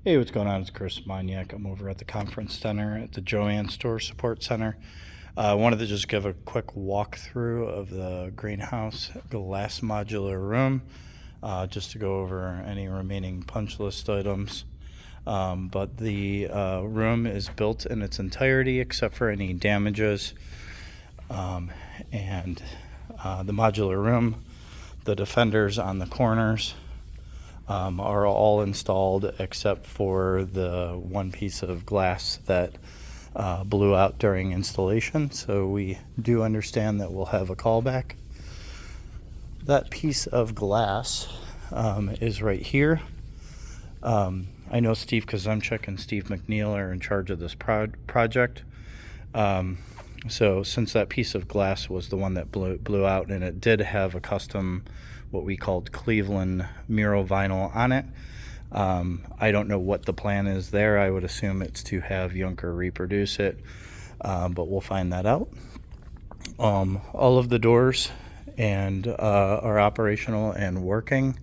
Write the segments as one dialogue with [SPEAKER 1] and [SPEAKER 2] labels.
[SPEAKER 1] Hey, what's going on? It's Chris Maniak. I'm over at the conference center at the JOANN Store Support Center. I wanted to just give a quick walkthrough of the greenhouse glass modular room, just to go over any remaining punch list items. But the room is built in its entirety except for any damages. And the modular room, the defenders on the corners, are all installed except for the one piece of glass that blew out during installation. So we do understand that we'll have a callback. That piece of glass is right here. I know Steve Kazemchik and Steve McNeil are in charge of this project. So since that piece of glass was the one that blew out, and it did have a custom, what we called Cleveland mural vinyl on it, I don't know what the plan is there. I would assume it's to have Junker reproduce it, but we'll find that out. All of the doors are operational and working,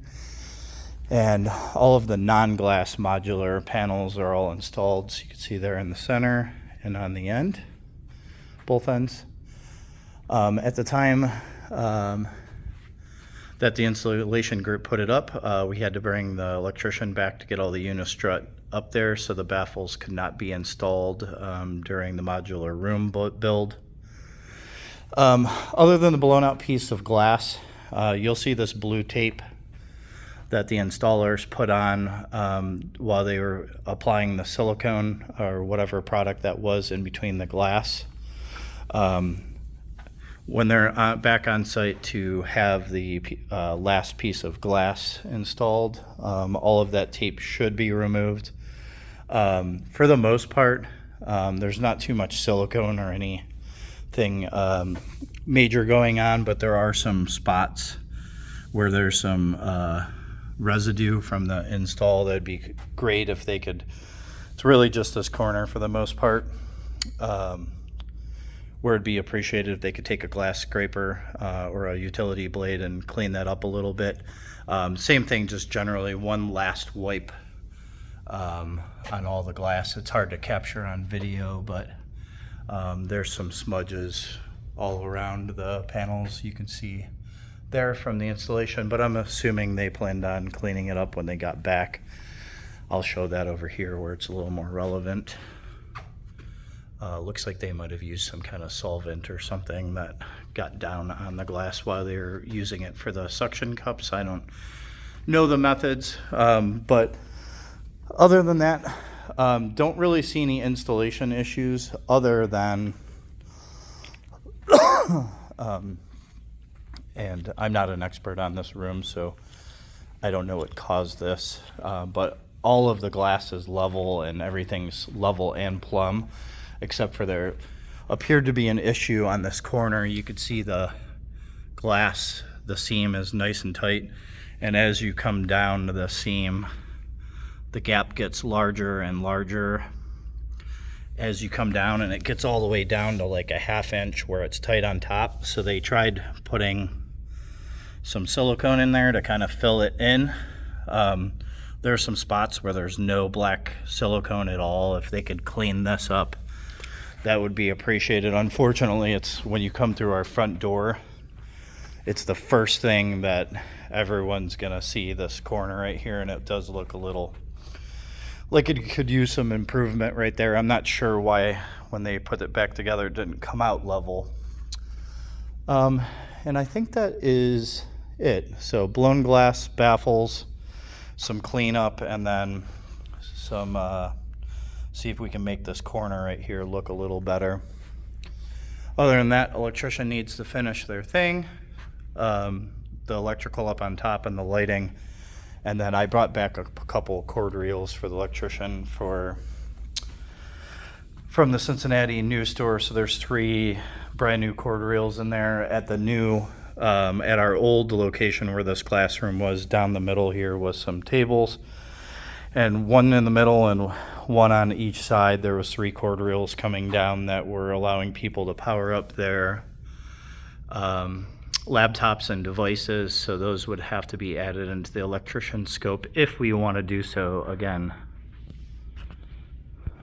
[SPEAKER 1] and all of the non-glass modular panels are all installed. So you can see there in the center and on the end, both ends. At the time that the installation group put it up, we had to bring the electrician back to get all the unistrut up there so the baffles could not be installed during the modular room build. Other than the blown out piece of glass, you'll see this blue tape that the installers put on while they were applying the silicone or whatever product that was in between the glass. When they're back on site to have the last piece of glass installed, all of that tape should be removed. For the most part, there's not too much silicone or anything major going on, but there are some spots where there's some residue from the install. That'd be great if they could. It's really just this corner for the most part. Where it'd be appreciated if they could take a glass scraper or a utility blade and clean that up a little bit. Same thing, just generally one last wipe on all the glass. It's hard to capture on video, but there's some smudges all around the panels you can see there from the installation, but I'm assuming they planned on cleaning it up when they got back. I'll show that over here where it's a little more relevant. Looks like they might have used some kind of solvent or something that got down on the glass while they were using it for the suction cups. I don't know the methods, but other than that, don't really see any installation issues other than, and I'm not an expert on this room, so I don't know what caused this, but all of the glass is level and everything's level and plumb, except for there appeared to be an issue on this corner. You could see the glass, the seam is nice and tight, and as you come down to the seam, the gap gets larger and larger as you come down, and it gets all the way down to like a ½ inch where it's tight on top. So they tried putting some silicone in there to kind of fill it in. There are some spots where there's no black silicone at all. If they could clean this up, that would be appreciated. Unfortunately, it's when you come through our front door, it's the first thing that everyone's gonna see, this corner right here, and it does look a little like it could use some improvement right there. I'm not sure why when they put it back together it didn't come out level. And I think that is it. So blown glass, baffles, some cleanup, and then some see if we can make this corner right here look a little better. Other than that, electrician needs to finish their thing, the electrical up on top and the lighting, and then I brought back a couple cord reels for the electrician from the Cincinnati news store. So there's 3 brand new cord reels in there. At the new at our old location where this classroom was, down the middle here was some tables, and one in the middle and one on each side. There was 3 cord reels coming down that were allowing people to power up their laptops and devices, so those would have to be added into the electrician scope if we want to do so again.